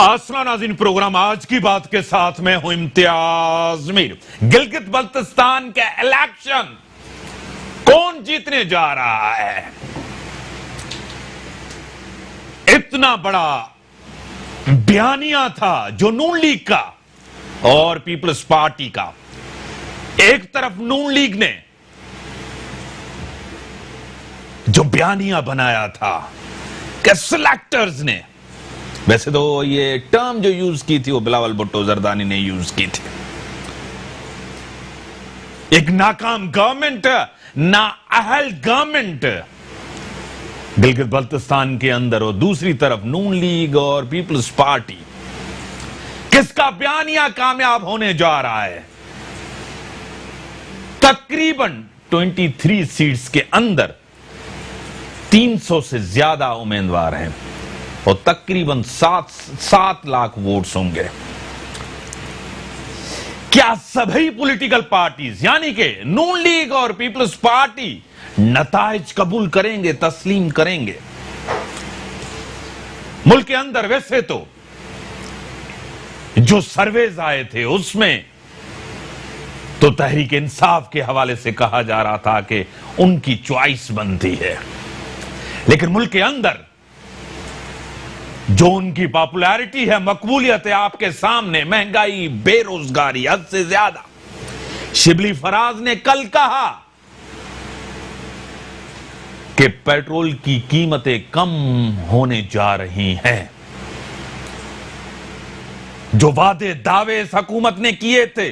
अस्सलाम नाज़रीन, प्रोग्राम आज की बात के साथ में हूं इम्तियाज मीर। गिलगित बल्तिस्तान के इलेक्शन कौन जीतने जा रहा है? इतना बड़ा बयानिया था जो नून लीग का और पीपल्स पार्टी का। एक तरफ नून लीग ने जो बयानिया बनाया था कि सिलेक्टर्स ने, वैसे तो ये टर्म जो यूज की थी वो बिलावल भुट्टो जरदानी ने यूज की थी। एक नाकाम गवर्नमेंट, नाअहल गवर्नमेंट गिलगित बल्तिस्तान के अंदर, और दूसरी तरफ नून लीग और पीपल्स पार्टी। किसका बयानिया कामयाब होने जा रहा है? तकरीबन 23 सीट्स के अंदर 300 से ज्यादा उम्मीदवार हैं और तकरीबन 7 लाख वोट्स होंगे। क्या सभी पॉलिटिकल पार्टीज यानी कि नून लीग और पीपल्स पार्टी नताइज कबूल करेंगे, तस्लीम करेंगे? मुल्क के अंदर वैसे तो जो सर्वेज आए थे उसमें तो तहरीक इंसाफ के हवाले से कहा जा रहा था कि उनकी चॉइस बनती है, लेकिन मुल्क के अंदर जो उनकी पॉपुलैरिटी है, मकबूलियत है आपके सामने। महंगाई, बेरोजगारी हद से ज्यादा। शिबली फराज ने कल कहा कि पेट्रोल की कीमतें कम होने जा रही हैं। जो वादे दावे इस हुकूमत ने किए थे,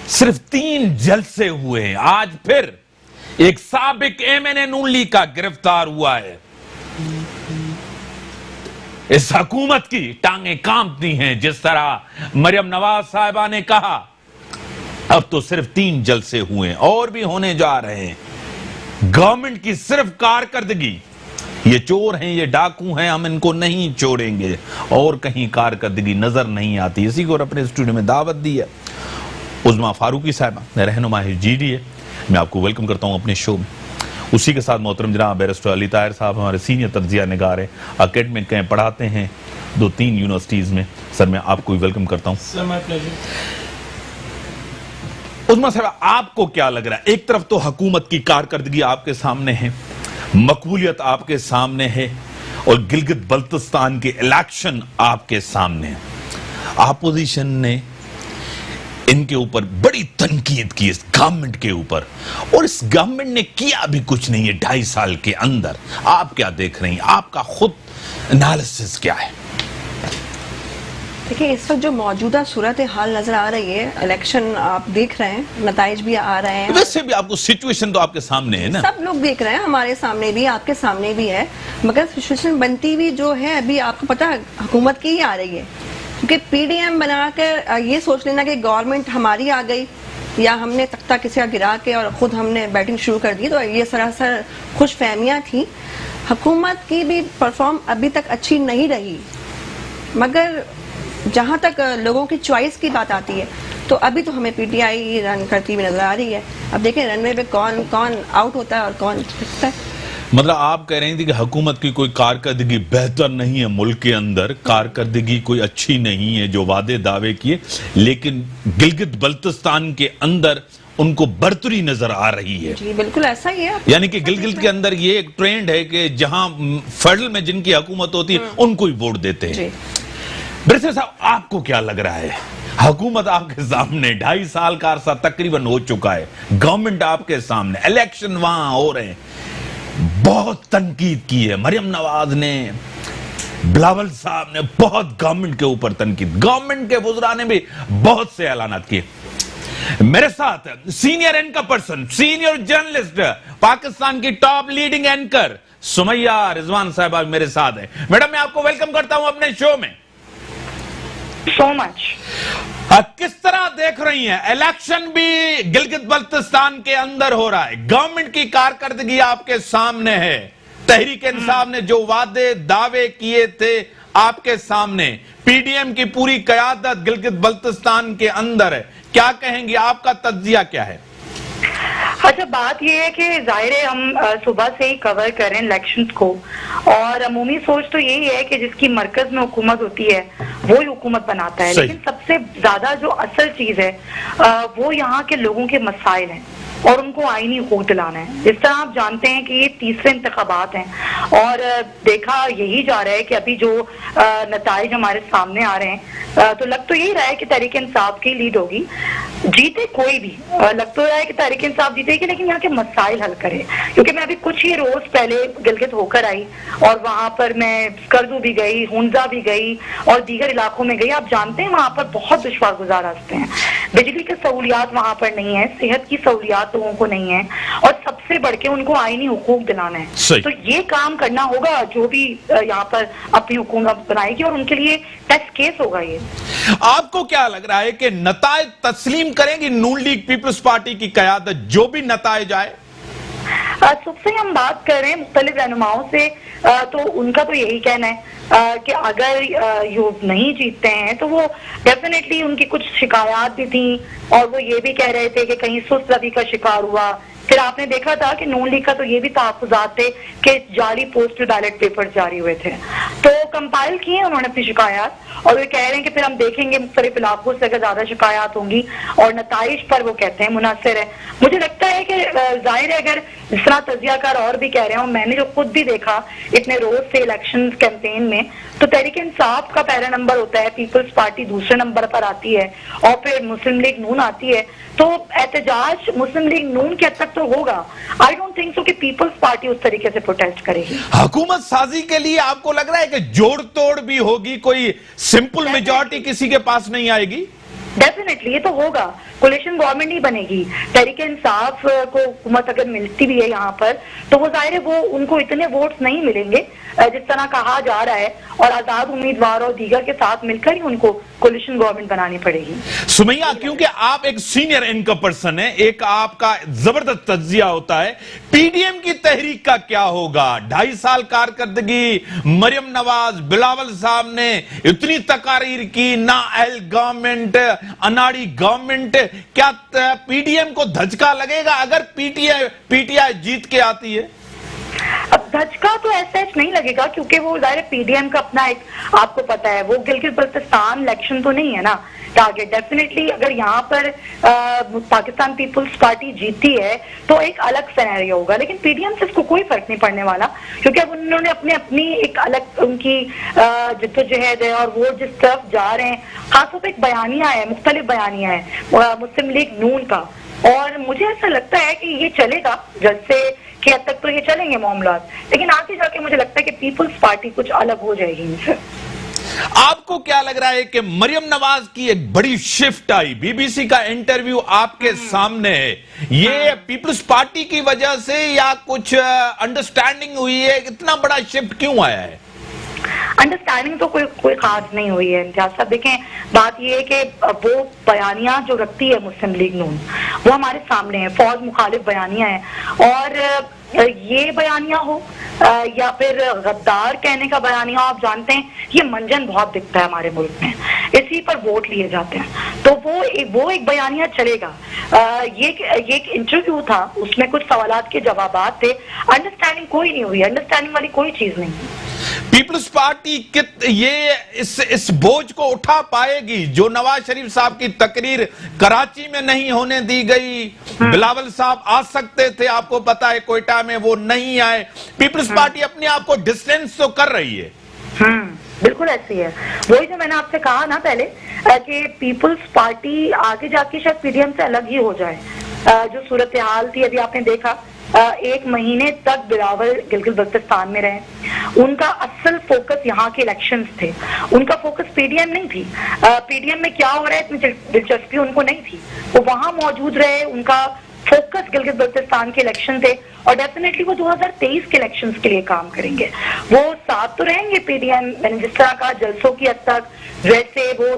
सिर्फ 3 जलसे हुए हैं। आज फिर एक साबिक एमएनए नून लीग का गिरफ्तार हुआ है। इस हुकूमत की टांगें कांपती हैं। जिस तरह मरियम नवाज साहिबा ने कहा, अब तो सिर्फ 3 जलसे हुए हैं और भी होने जा रहे हैं। गवर्नमेंट की सिर्फ कारकर्दगी, ये चोर हैं, ये डाकू हैं, हम इनको नहीं छोड़ेंगे, और कहीं कारकर्दगी नजर नहीं आती। इसी को अपने स्टूडियो में दावत दी है उज़मा फारूकी साहिबा, रहनुमा जीडी है। मैं आपको वेलकम करता हूं अपने शो में। उसी के साथ मोहतरम जनाब बैरिस्टर अली ताहिर साहब, हमारे सीनियर तज्जिया निगार है, अकेडमिक हैं, पढ़ाते हैं 2-3 यूनिवर्सिटीज में। सर मैं आपको वेलकम करता हूं। Sir my pleasure. उज़मा साहब, आपको क्या लग रहा है? एक तरफ तो हुकूमत की कारकर्दगी आपके सामने है, मकबूलियत आपके सामने है, और गिलगित बल्तिस्तान के इलेक्शन आपके सामने है। अपोजिशन ने इनके ऊपर बड़ी तनकीद की, इस गवर्नमेंट के ऊपर, और इस गवर्नमेंट ने किया भी कुछ नहीं है 2.5 साल के अंदर। आप क्या देख रही हैं? आपका खुद एनालिसिस क्या है? देखिए, इस वक्त जो मौजूदा सूरत हाल नजर आ रही है, इलेक्शन आप देख रहे हैं, नताइज भी आ रहे हैं। वैसे भी आपको सिचुएशन तो आपके सामने है ना, सब लोग देख रहे हैं, हमारे सामने भी, आपके सामने भी है, मगर सिचुएशन बनती भी जो है अभी आपको पता है हुकूमत की ही आ रही है। क्योंकि पीडीएम बनाकर ये सोच लेना कि गवर्नमेंट हमारी आ गई या हमने तख्ता किसी का गिरा के और खुद हमने बैटिंग शुरू कर दी, तो ये सरासर खुश फहमियाँ थी। हुकूमत की भी परफॉर्म अभी तक अच्छी नहीं रही, मगर जहाँ तक लोगों की चॉइस की बात आती है तो अभी तो हमें पीटीआई रन करती हुई नजर आ रही है। अब देखें रनवे पे कौन कौन आउट होता है और कौन जीतता है। मतलब आप कह रही थी कि हुकूमत की कोई कारकर्दगी बेहतर नहीं है, मुल्क के अंदर कारकर्दगी कोई अच्छी नहीं है, जो वादे दावे किए, लेकिन गिलगित बल्तिस्तान के अंदर उनको बढ़तरी नजर आ रही है। जी बिल्कुल ऐसा ही है। यानी कि गिलगित के अंदर ये एक ट्रेंड है कि जहां फेडरल में जिनकी हुकूमत होती है उनको ही वोट देते हैं। बैरिस्टर साहब, आपको क्या लग रहा है? हुकूमत आपके सामने 2.5 साल का अरसा तकरीबन हो चुका है, गवर्नमेंट आपके सामने, इलेक्शन वहां हो रहे हैं, बहुत तनकीद की है। मरियम नवाज ने, बिलावल साहब ने बहुत गवर्नमेंट के ऊपर तनकीद, गवर्नमेंट के वुज़रा ने भी बहुत से ऐलानात किए। मेरे साथ senior anchor person, senior journalist, Pakistan की top leading anchor Sumaiya Rizwan साहबा मेरे साथ है। मैडम, मैं आपको वेलकम करता हूं अपने शो में। So much. किस तरह देख रही हैं? इलेक्शन भी गिलगित बल्तिस्तान के अंदर हो रहा है, गवर्नमेंट की कारकर्दगी आपके सामने है, तहरीक इंसाफ ने जो वादे दावे किए थे आपके सामने, पीडीएम की पूरी कयादत गिलगित बल्तिस्तान के अंदर है। क्या कहेंगे? आपका तज्जिया क्या है? अच्छा, बात ये है कि जाहिर है हम सुबह से ही कवर करें इलेक्शंस को, और अमूमी सोच तो यही है कि जिसकी मरकज में हुकूमत होती है वो ही हुकूमत बनाता है। लेकिन सबसे ज्यादा जो असल चीज है वो यहाँ के लोगों के मसाइल हैं और उनको आईनी हकूक दिलाना है। जिस तरह आप जानते हैं कि ये तीसरे इंतखाबात हैं और देखा यही जा रहा है कि अभी जो नताइज हमारे सामने आ रहे हैं तो लग तो यही रहा है कि तहरीक इंसाफ की लीड होगी, जीते कोई भी, लग तो रहा है कि तहरीक इंसाफ जीतेगी, लेकिन यहाँ के मसाइल हल करे। क्योंकि मैं अभी कुछ ही रोज पहले गिलगित होकर आई और वहां पर मैं करजू भी गई, हुंजा भी गई और दीगर इलाकों में गई। आप जानते हैं वहां पर बहुत दुश्वार गुजार रास्ते हैं, बिजली की सहूलियात वहां पर नहीं है, सेहत की सहूलियात लोगों को नहीं है, और सबसे बढ़ के उनको आईनी हुकूक दिलाना है। तो ये काम करना होगा जो भी यहाँ पर अपनी हुकूमत बनाएगी, और उनके लिए टेस्ट केस होगा ये। आपको क्या लग रहा है कि नताइज तस्लीम करेंगी नून लीग पीपल्स पार्टी की क़यादत, जो भी नताइज आए? सुबह से हम बात कर रहे हैं मुख्तलिफ रहनुमाओं से, तो उनका तो यही कहना है कि अगर ये नहीं जीतते हैं तो वो डेफिनेटली, उनकी कुछ शिकायत भी थी और वो ये भी कह रहे थे कि कहीं सुस्त रवि का शिकार हुआ। फिर आपने देखा था कि नून लीग का तो ये भी तहफ़्फ़ुज़ात थे कि जाली पोस्टल बैलेट पेपर जारी हुए थे, तो कंपाइल किए उन्होंने अपनी शिकायत और वे कह रहे हैं कि फिर हम देखेंगे मुख्तलिफ इलाकों से अगर ज्यादा शिकायत होंगी, और नताइज पर वो कहते हैं मुनासिर है। मुझे लगता है कि जाहिर है अगर जिस तरह तजियाकार और भी कह रहे हैं, और मैंने जो खुद भी देखा इतने रोज से इलेक्शन कैंपेन में, तो तहरीक इंसाफ का पहला नंबर होता है, पीपल्स पार्टी दूसरे नंबर पर आती है और फिर मुस्लिम लीग नून आती है। तो एहतजाज मुस्लिम लीग नून के हद तक तो होगा। आई डोंट थिंक सो कि पीपल्स पार्टी उस तरीके से प्रोटेस्ट करेगी। हुकूमत साजी के लिए आपको लग रहा है कि जोड़ तोड़ भी होगी, कोई सिंपल मेजॉरिटी किसी के पास नहीं आएगी? डेफिनेटली ये तो होगा, कोलिशन गवर्नमेंट नहीं बनेगी। तहरीक इंसाफ को हुकूमत अगर मिलती भी है यहाँ पर, तो वो जाहिर है वो उनको इतने वोट्स नहीं मिलेंगे जिस तरह कहा जा रहा है, और आजाद उम्मीदवार और दीगर के साथ मिलकर ही उनको कोलिशन गवर्नमेंट बनानी पड़ेगी। सुमैया, क्योंकि आप एक सीनियर इनकम पर्सन है, एक आपका जबरदस्त तज्जिया होता है, पीडीएम की तहरीक का क्या होगा? 2.5 साल कारकर्दगी, मरियम नवाज, बिलावल साहब ने इतनी तकारीर की, नाअहल गवर्नमेंट, अनाड़ी गवर्नमेंट, क्या पीडीएम को धचका लगेगा अगर पीटीआई जीत के आती है? अब धचका तो ऐसा नहीं लगेगा, क्योंकि वो जाहिर पीडीएम का अपना एक, आपको पता है, वो गिलगित बल्तिस्तान इलेक्शन तो नहीं है ना टारगेट। डेफिनेटली अगर यहाँ पर पाकिस्तान पीपल्स पार्टी जीतती है तो एक अलग सिनेरियो होगा, लेकिन पीडीएम से इसको कोई फर्क नहीं पड़ने वाला, क्योंकि अब उन्होंने अपनी एक अलग उनकी जिद्दोजहद है, और वो जिस तरफ जा रहे हैं, खासतौर पर एक बयानिया है, मुख्तलिफ बयानिया है मुस्लिम लीग नून का, और मुझे ऐसा लगता है कि ये चलेगा जब से कि हद तक तो ये चलेंगे मामलात, लेकिन आगे जाके मुझे लगता है कि पीपल्स पार्टी कुछ अलग हो जाएगी इनसे। आपको क्या लग रहा है कि मरियम नवाज की एक बड़ी शिफ्ट आई, बीबीसी का इंटरव्यू आपके सामने है, ये पीपल्स पार्टी की वजह से या कुछ अंडरस्टैंडिंग हुई है? इतना बड़ा शिफ्ट क्यों आया है? अंडरस्टैंडिंग तो कोई खास नहीं हुई है इम्तियाज साहब। देखें, बात यह है कि वो बयानिया जो रखती है मुस्लिम लीग नून, वो हमारे सामने है, फौज मुखालिफ बयानिया है, और ये बयानिया हो या फिर गद्दार कहने का बयानिया, आप जानते हैं ये मंजन बहुत दिखता है हमारे मुल्क में, इसी पर वोट लिए जाते हैं, तो वो एक बयानिया चलेगा। ये एक इंटरव्यू था, उसमें कुछ सवालात के जवाबात थे, अंडरस्टैंडिंग कोई नहीं हुई, अंडरस्टैंडिंग वाली कोई चीज नहीं। पीपल्स पार्टी ये इस बोझ को उठा पाएगी जो नवाज शरीफ साहब की तकरीर कराची में नहीं होने दी गई? बिलावल साहब आ सकते थे, आपको पता है कोयटा में, वो नहीं आए। पीपल्स पार्टी अपने आप को डिस्टेंस तो कर रही है। बिल्कुल ऐसी है, वही जो मैंने आपसे कहा ना पहले कि पीपल्स पार्टी आगे जाके शायद पीडीएम से अलग ही हो जाए। जो सूरत हाल थी, अभी आपने देखा 1 महीने तक बिलावल गिलगित बल्तिस्तान में रहे, उनका असल फोकस यहाँ के इलेक्शंस थे, उनका फोकस पीडीएम नहीं थी। पीडीएम में क्या हो रहा है इतनी दिलचस्पी उनको नहीं थी, वो वहां मौजूद रहे, उनका फोकस गिलगित बल्तिस्तान के इलेक्शन थे, और डेफिनेटली वो 2023 के इलेक्शंस के लिए काम करेंगे। वो साथ तो रहेंगे पीडीएम, मैंने जिस तरह कहा जलसों की हद तक वैसे वो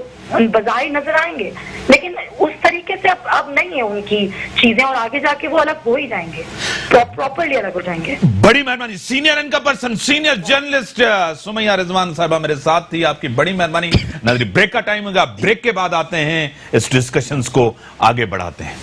बजाय नजर आएंगे, लेकिन उस तरीके से अब नहीं है उनकी चीजें, और आगे जाके वो अलग हो ही जाएंगे, प्रॉपरली अलग हो जाएंगे। बड़ी मेहरबानी, senior income person, senior journalist Sumaiya Rizwan साहबा मेरे साथ थी, आपकी बड़ी मेहरबानी। नाज़रीन, ब्रेक का टाइम होगा, ब्रेक के बाद आते हैं, इस डिस्कशंस को आगे बढ़ाते हैं।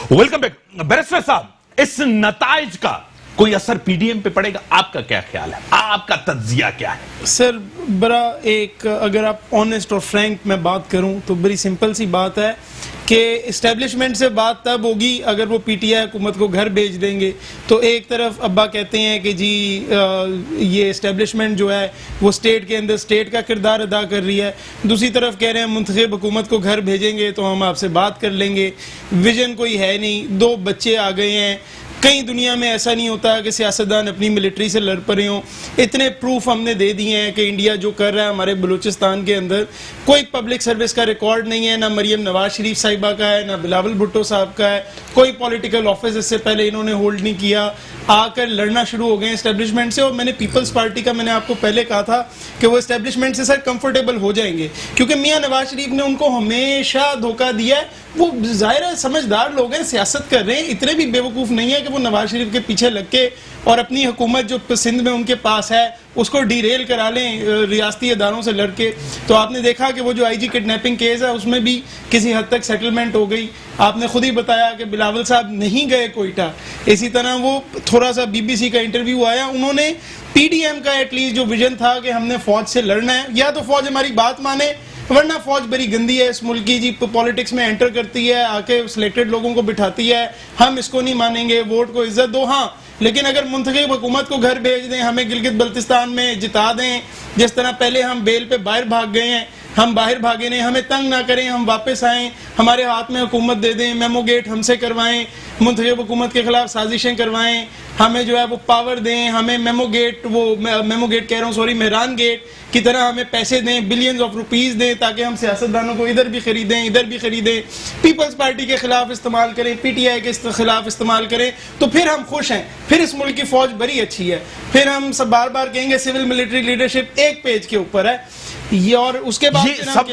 वेलकम बैक बैरिस्टर साहब, इस नताइज का कोई असर पीडीएम पे पड़ेगा? आपका क्या ख्याल है, आपका तज्जिया क्या है? सर बड़ा एक, अगर आप ऑनेस्ट और फ्रैंक मैं बात करूं तो बड़ी सिंपल सी बात है कि इस्टेब्लिशमेंट से बात तब होगी अगर वो पीटीआई हुकूमत को घर भेज देंगे। तो एक तरफ अब्बा कहते हैं कि जी ये इस्टेब्लिशमेंट जो है वो स्टेट के अंदर स्टेट का किरदार अदा कर रही है, दूसरी तरफ कह रहे हैं मुंतखब हुकूमत को घर भेजेंगे तो हम आपसे बात कर लेंगे। विजन कोई है नहीं, 2 बच्चे आ गए हैं। कहीं दुनिया में ऐसा नहीं होता कि सियासतदान अपनी मिलिट्री से लड़ पड़े हों। इतने प्रूफ हमने दे दिए हैं कि इंडिया जो कर रहा है हमारे बलूचिस्तान के अंदर, कोई पब्लिक सर्विस का रिकॉर्ड नहीं है, ना मरियम नवाज शरीफ साहिबा का है, ना बिलावल भुट्टो साहब का है। कोई पॉलिटिकल ऑफिस इससे पहले इन्होंने होल्ड नहीं किया, आकर लड़ना शुरू हो गए एस्टेब्लिशमेंट से। और मैंने पीपल्स पार्टी का मैंने आपको पहले कहा था कि वो एस्टेब्लिशमेंट से सर कंफर्टेबल हो जाएंगे, क्योंकि मियां नवाज शरीफ ने उनको हमेशा धोखा दिया है। वो जाहिर है समझदार लोग हैं, सियासत कर रहे हैं, इतने भी बेवकूफ़ नहीं है कि वो नवाज शरीफ के पीछे लग के और अपनी हुकूमत जो सिंध में उनके पास है उसको डीरेल करा लें रियासती अदारों से लड़के। तो आपने देखा कि वो जो आईजी किडनैपिंग केस है उसमें भी किसी हद तक सेटलमेंट हो गई। आपने खुद ही बताया कि बिलावल साहब नहीं गए कोयटा। इसी तरह वो थोड़ा सा बीबीसी का इंटरव्यू आया, उन्होंने पीडीएम का एटलीस्ट जो विजन था कि हमने फौज से लड़ना है, या तो फौज हमारी बात माने वरना फौज बड़ी गंदी है इस मुल्क की जी, पॉलिटिक्स में एंटर करती है, आके सिलेक्टेड लोगों को बिठाती है, हम इसको नहीं मानेंगे, वोट को इज्जत दो। हाँ, लेकिन अगर मुंतखब हुकूमत को घर भेज दें, हमें गिलगित बल्तिस्तान में जिता दें, जिस तरह पहले हम बेल पे बाहर भाग गए हैं, हम बाहर भागे नहीं, हमें तंग ना करें, हम वापस आएँ, हमारे हाथ में हुकूमत दे दें, मेमो गेट हमसे करवाएं, मुंतखब हुकूमत के खिलाफ साजिशें करवाएं, हमें जो है वो पावर दें, हमें मेमो गेट कह रहा हूँ सॉरी, मेहरान गेट की तरह हमें पैसे दें, बिलियंस ऑफ रुपीस दें, ताकि हम सियासतदानों को इधर भी खरीदें, पीपल्स पार्टी के खिलाफ इस्तेमाल करें, पीटीआई के खिलाफ इस्तेमाल करें, तो फिर हम खुश हैं, फिर इस मुल्क की फौज बड़ी अच्छी है, फिर हम सब बार बार कहेंगे सिविल मिलिट्री लीडरशिप एक पेज के ऊपर है ये। और उसके बाद ये सब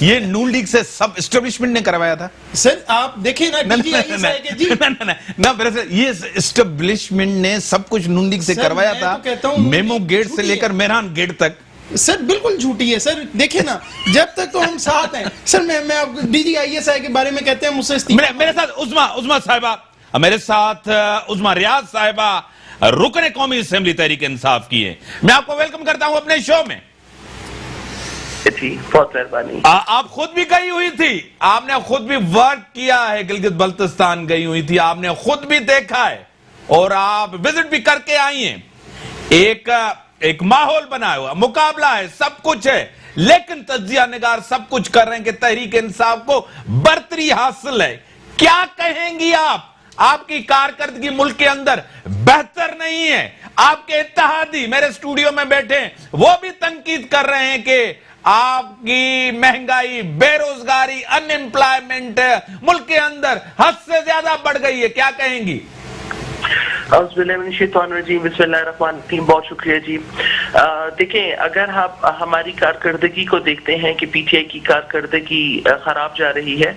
ये नून लीग से सब एस्टेब्लिशमेंट ने करवाया था सर। आप देखें ना, ये एस्टेब्लिशमेंट ने सब कुछ नून लीग से करवाया था, मेमो गेट से लेकर मेहरान गेट तक। सर बिल्कुल झूठी है सर, देखिए ना, जब तक तो हम साथ हैं सर। मैं आपको DGISI के बारे में कहते हैं मुझसे मेरे साथ उज़मा साहिबा, मेरे साथ उज़मा रियाज साहिबा रुकने कौमी असेंबली तहरीक इंसाफ की है। मैं आपको वेलकम करता हूं अपने शो में। बहुत मेहरबानी। आप खुद भी गई हुई थी, आपने खुद भी वर्क किया है, गिलगित बल्तिस्तान गई हुई थी, आपने खुद भी देखा है और आप विजिट भी करके आई हैं। एक माहौल बना हुआ, मुकाबला है, सब कुछ है, लेकिन तज्जिया निगार सब कुछ कर रहे हैं कि तहरीक इंसाफ को बर्तरी हासिल है। क्या कहेंगी आप? आपकी कारकर्दगी मुल्क के अंदर बेहतर नहीं है। आपके इत्तेहादी मेरे स्टूडियो में बैठे वो भी तनकीद कर रहे हैं कि आपकी महंगाई, बेरोजगारी, अनएम्प्लॉयमेंट मुल्क के अंदर हद से ज्यादा बढ़ गई है। क्या कहेंगी? बहुत शुक्रिया जी। देखें, अगर आप हमारी कारकर्दगी को देखते हैं कि पीटीआई की कारकर्दगी खराब जा रही है,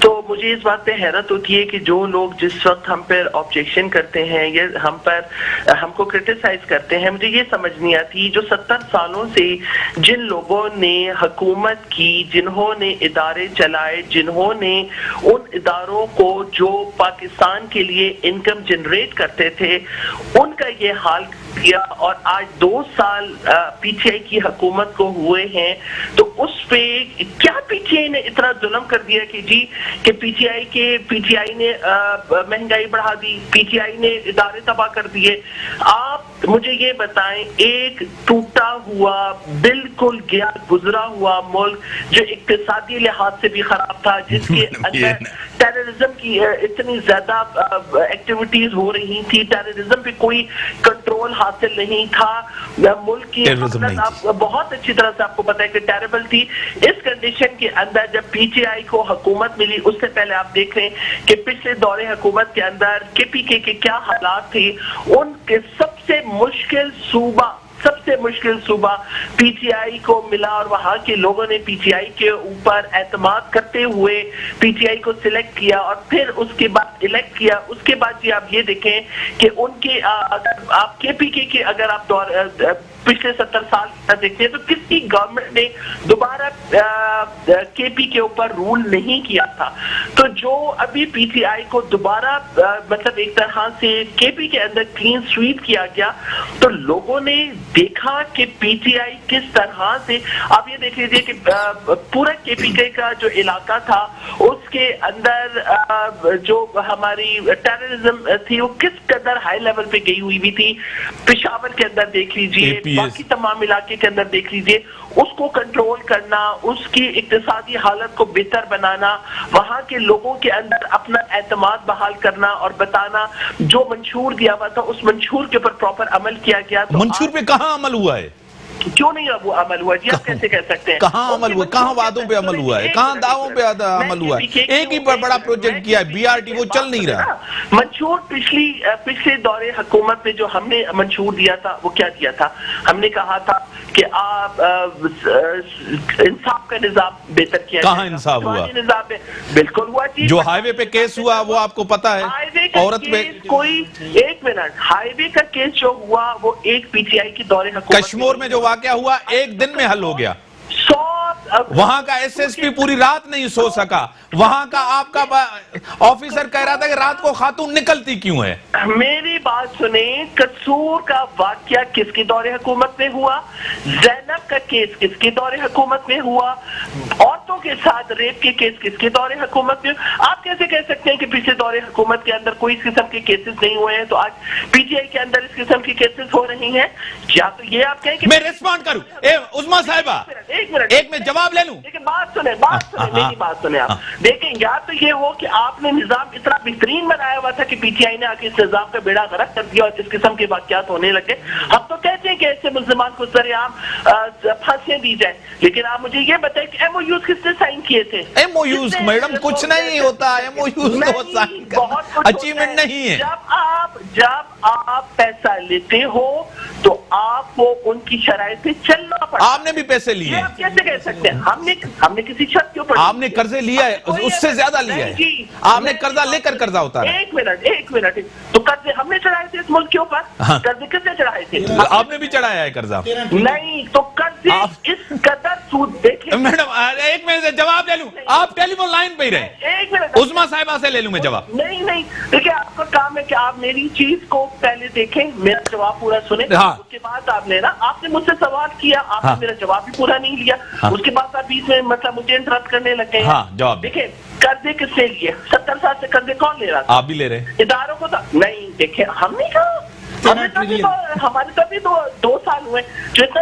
तो मुझे इस बात पे हैरत होती है कि जो लोग जिस वक्त हम पर ऑब्जेक्शन करते हैं या हमको क्रिटिसाइज करते हैं, मुझे ये समझ नहीं आती, जो 70 सालों से जिन लोगों ने हुकूमत की, जिन्होंने इदारे चलाए, जिन्होंने उन इदारों को जो पाकिस्तान के लिए इनकम जनरेट करते थे, उनका ये हाल किया। और आज 2 साल पीटीआई की हुकूमत को हुए हैं, तो उस पे क्या पीटीआई ने इतना जुल्म कर दिया कि जी कि पीटीआई ने महंगाई बढ़ा दी, पीटीआई ने इदारे तबाह कर दिए। आप मुझे ये बताएं, एक टूटा हुआ, बिल्कुल गया गुजरा हुआ मुल्क जो इक्तिसादी लिहाज से भी खराब था, जिसके अंदर टेररिज्म की इतनी ज्यादा एक्टिविटीज हो रही थी, टेररिज्म पे कोई कंट्रोल हासिल नहीं था, मुल्क की आप बहुत अच्छी तरह से आपको पता है कि टेरेबल थी। इस कंडीशन के अंदर जब पीटीआई को हुकूमत मिली, उससे पहले आप देख रहे हैं कि पिछले दौरे हुकूमत के अंदर केपीके के क्या हालात थे। उनके सबसे मुश्किल सूबा पीटीआई को मिला और वहां के लोगों ने पीटीआई के ऊपर एतमाद करते हुए पीटीआई को सिलेक्ट किया और फिर उसके बाद इलेक्ट किया। उसके बाद जी आप ये देखें कि उनके अगर आप केपीके के अगर आप पिछले 70 साल देखते हैं तो किसी गवर्नमेंट ने दोबारा केपी के ऊपर रूल नहीं किया था। तो जो अभी पीटीआई को दोबारा मतलब एक तरह से केपी के अंदर क्लीन स्वीप किया गया, तो लोगों ने देखा कि पीटीआई किस तरह से, आप ये देख लीजिए कि पूरा केपी का जो इलाका था उसके अंदर जो हमारी टेररिज्म थी वो किस कदर हाई लेवल पे गई हुई भी थी। पेशावर के अंदर देख लीजिए, बाकी तमाम इलाके के अंदर देख लीजिए, उसको कंट्रोल करना, उसकी इक्तिसादी हालत को बेहतर बनाना, वहां के लोगों के अंदर अपना एतमाद बहाल करना और बताना जो मंशूर दिया हुआ था उस मंशूर के ऊपर प्रॉपर अमल किया गया। तो मंशूर पे कहाँ अमल हुआ है? क्यों नहीं वो अमल हुआ जी? आप कैसे कह सकते हैं? कहाँ अमल हुआ? कहाँ वादों पे अमल हुआ है? कहाँ दावों पे अमल हुआ है? एक ही बड़ा प्रोजेक्ट किया है बीआरटी, वो चल नहीं रहा। मंशूर पिछले दौरे हुकूमत में जो हमने मंशूर दिया था वो क्या दिया था? हमने कहा था कि आप इंसाफ का निजाम बेहतर किया। कहाँ इंसाफ हुआ? निजाम में बिल्कुल हुआ जी। जो हाईवे पे केस हुआ वो आपको पता है, औरत पे कोई, एक मिनट, हाईवे का केस जो हुआ वो एक पीटीआई की दौरे हुकूमत, कश्मीर में जो वाकया हुआ एक दिन में हल हो गया। 100 वहां का एसएसपी पूरी रात नहीं सो सका, वहां का आपका ऑफिसर कह रहा था कि रात को खातून निकलती क्यों है। मेरी बात सुने, कसूर का वाकया किसके दौरे हुकूमत में हुआ? जैनब का केस किसके दौरे हुकूमत में हुआ? औरतों के साथ रेप के केस किसके दौरे हुकूमत में? आप कैसे कह सकते हैं कि पिछले दौरे हुकूमत के अंदर कोई इस किस्म के केसेस नहीं हुए हैं तो आज पीटीआई के अंदर इस किस्म की केसेस हो रही हैं? या तो ये आप कहें कि मैं रिस्पॉन्ड करूं? उस्मा साहिबा, एक में जवाब ले लूं? लेकिन बात सुने, मेरी बात सुने आप। देखें, या तो ये हो कि आपने निजाम इतना बेहतरीन बनाया हुआ था कि पीटीआई ने आके इस निजाम का बेड़ा गर्क कर दिया और इस किस्म के वाकयात होने लगे। हम तो कहते हैं कि ऐसे मुल्जिमान को सरेआम फांसियां दी जाए, लेकिन आप मुझे ये बताएं कि एमओयूज किसने साइन किए थे? एमओयूज मैडम कुछ नहीं होता, एमओयूज तो साइन करना अचीवमेंट नहीं है। जब आप पैसा लेते हो तो आपको उनकी शराइत पे चलना पड़ता है। आपने भी पैसे लिए हैं। आप कैसे कह सकते हैं? हमने किसी शर्त के ऊपर, आपने कर्जे लिया है, उससे ज्यादा लिया है। आपने कर्जा लेकर कर्जा उतारा। एक मिनट, तो कर्जे हमने चढ़ाए थे इस मुल्क के ऊपर? कर्जे किसने चढ़ाए थे? आपने भी चढ़ाया है कर्जा। नहीं, तो कर्जे इस कदर सूद, देखिए मैडम एक मिनट से जवाब ले लूं, आप टेलीफोन लाइन पे ही रहे। एक मिनट, उस्मा साहिबा से ले लूं मैं जवाब। नहीं, देखिए आपका काम है कि आप मेरी चीज को पहले देखें, मेरा जवाब पूरा सुने, उसके बाद आप लेना। आपने मुझसे सवाल किया, आपने मेरा जवाब भी पूरा नहीं लिया, उसके बाद आप बीच में मतलब मुझे इंटरप्ट करने लग गए। जवाब देखिए, कर्जे किसने लिए? 70 साल से कर्जे कौन ले रहा था? आप भी ले रहे। इदारों को तो नहीं, देखिए हमने कहा, हमारे तो अभी 2 साल हुए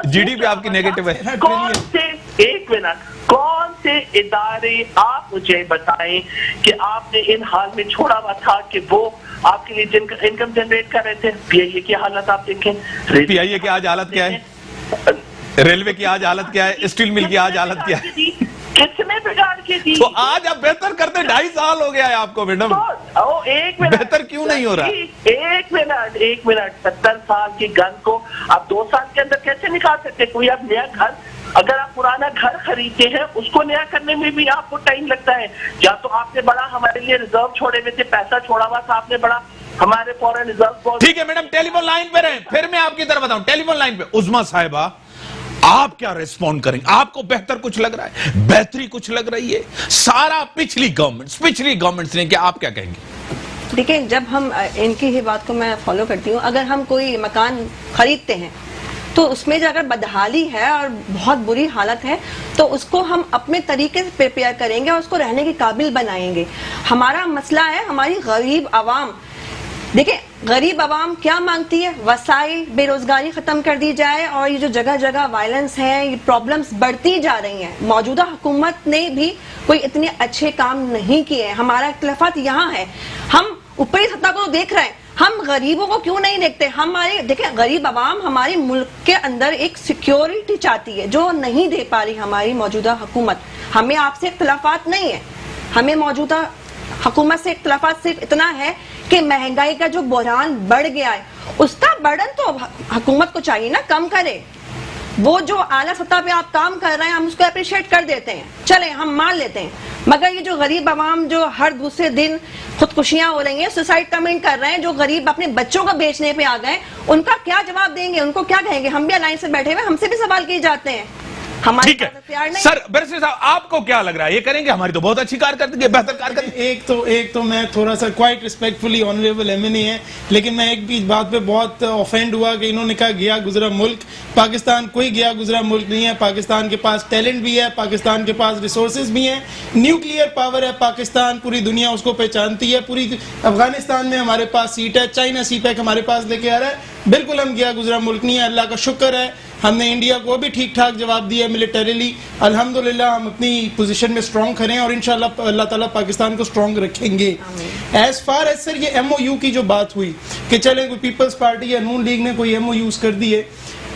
जीडीपी आपकी नेगेटिव है। कौन से, एक मिनट, कौन से इदारे आप मुझे बताएं कि आपने इन हाल में छोड़ा हुआ था कि वो आपके लिए इनकम जनरेट कर रहे थे? पीआईए की हालत आप देखें, पीआईए की आज हालत क्या है, रेलवे की आज हालत क्या है, स्टील मिल की आज हालत क्या है, किसने बिगाड़ के दी? तो आज आप बेहतर करते 2.5 साल हो गया है आपको मैडम। तो एक मिनट, बेहतर क्यों नहीं हो रहा? एक मिनट, 70 साल की गन को आप 2 साल के अंदर कैसे निकाल सकते? कोई आप नया घर, अगर आप पुराना घर खरीदते हैं उसको नया करने में भी आपको टाइम लगता है। या तो आपने बड़ा हमारे लिए रिजर्व छोड़े हुए थे, पैसा छोड़ा हुआ था आपने बड़ा हमारे फॉरेन रिजर्व। ठीक है मैडम, टेलीफोन लाइन पे रहे, फिर मैं आपकी तरफ बताऊं। टेलीफोन लाइन पे उस्मा साहिबा, आप क्या रिस्पॉन्ड करेंगे? आपको बेहतर कुछ लग रहा है, बेहतरी कुछ लग रही है? सारा पिछली गवर्नमेंट्स ने, क्या आप क्या कहेंगे? देखिए, जब हम इनकी ही बात को मैं फॉलो करती हूँ, अगर हम कोई मकान खरीदते हैं तो उसमें जो अगर बदहाली है और बहुत बुरी हालत है तो उसको हम अपने तरीके से प्रिपेयर करेंगे और उसको रहने के काबिल बनाएंगे। हमारा मसला है हमारी गरीब आवाम। देखिए, गरीब आवाम क्या मांगती है? वसाइल, बेरोजगारी खत्म कर दी जाए, और ये जो जगह जगह वायलेंस है, ये प्रॉब्लम्स बढ़ती जा रही हैं। मौजूदा हुकूमत ने भी कोई इतने अच्छे काम नहीं किए हैं। हमारा इख्तिलाफात यहाँ है, हम ऊपरी सत्ता को देख रहे हैं, हम गरीबों को क्यों नहीं देखते? हमारे देखिए, गरीब आवाम हमारे मुल्क के अंदर एक सिक्योरिटी चाहती है जो नहीं दे पा रही हमारी मौजूदा हुकूमत। हमें आपसे इख्तिलाफात नहीं है, हमें मौजूदा हुकूमत से इख्तिलाफात सिर्फ इतना है कि महंगाई का जो बहरान बढ़ गया है उसका बर्डन तो हुकूमत को चाहिए ना कम करे। वो जो आला सतह पे आप काम कर रहे हैं हम उसको अप्रिशिएट कर देते हैं, चले हम मान लेते हैं, मगर ये जो गरीब आवाम जो हर दूसरे दिन खुदकुशियां हो रही हैं, सुसाइड कमेंट कर रहे हैं, जो गरीब अपने बच्चों को बेचने पे आ गए, उनका क्या जवाब देंगे, उनको क्या कहेंगे? हम भी अलायंस से बैठे हुए, हमसे भी सवाल किए जाते हैं, हमारे ठीक है सर। बैरिस्टर साहब आपको क्या लग रहा है, ये करेंगे? हमारी तो बहुत अच्छी कारकर्दगी, बेहतर कारकर्दगी। एक तो मैं थोड़ा सा क्वाइट रिस्पेक्टफुली ऑनरेबल एमएनए है, लेकिन मैं एक भी बात पे बहुत ऑफेंड हुआ कि इन्होंने कहा गया गुजरा मुल्क। पाकिस्तान कोई गया गुजरा मुल्क नहीं है, पाकिस्तान के पास टैलेंट भी है, पाकिस्तान के पास रिसोर्सेज भी हैं, न्यूक्लियर पावर है पाकिस्तान, पूरी दुनिया उसको पहचानती है, पूरी अफगानिस्तान में हमारे पास सीट है, चाइना सीपैक हमारे पास लेके आ रहा है, बिल्कुल हम गया गुजरा मुल्क नहीं है। अल्लाह का शुक्र है हमने इंडिया को भी ठीक ठाक जवाब दिया मिलिटरीली, अल्हम्दुलिल्लाह हम अपनी पोजीशन में स्ट्रॉन्ग खड़े हैं और इंशाल्लाह अल्लाह ताला पाकिस्तान को स्ट्रॉन्ग रखेंगे। एज फार एज सर ये एमओयू की जो बात हुई कि चले कोई पीपल्स पार्टी या नून लीग ने कोई एमओयूज कर दिए,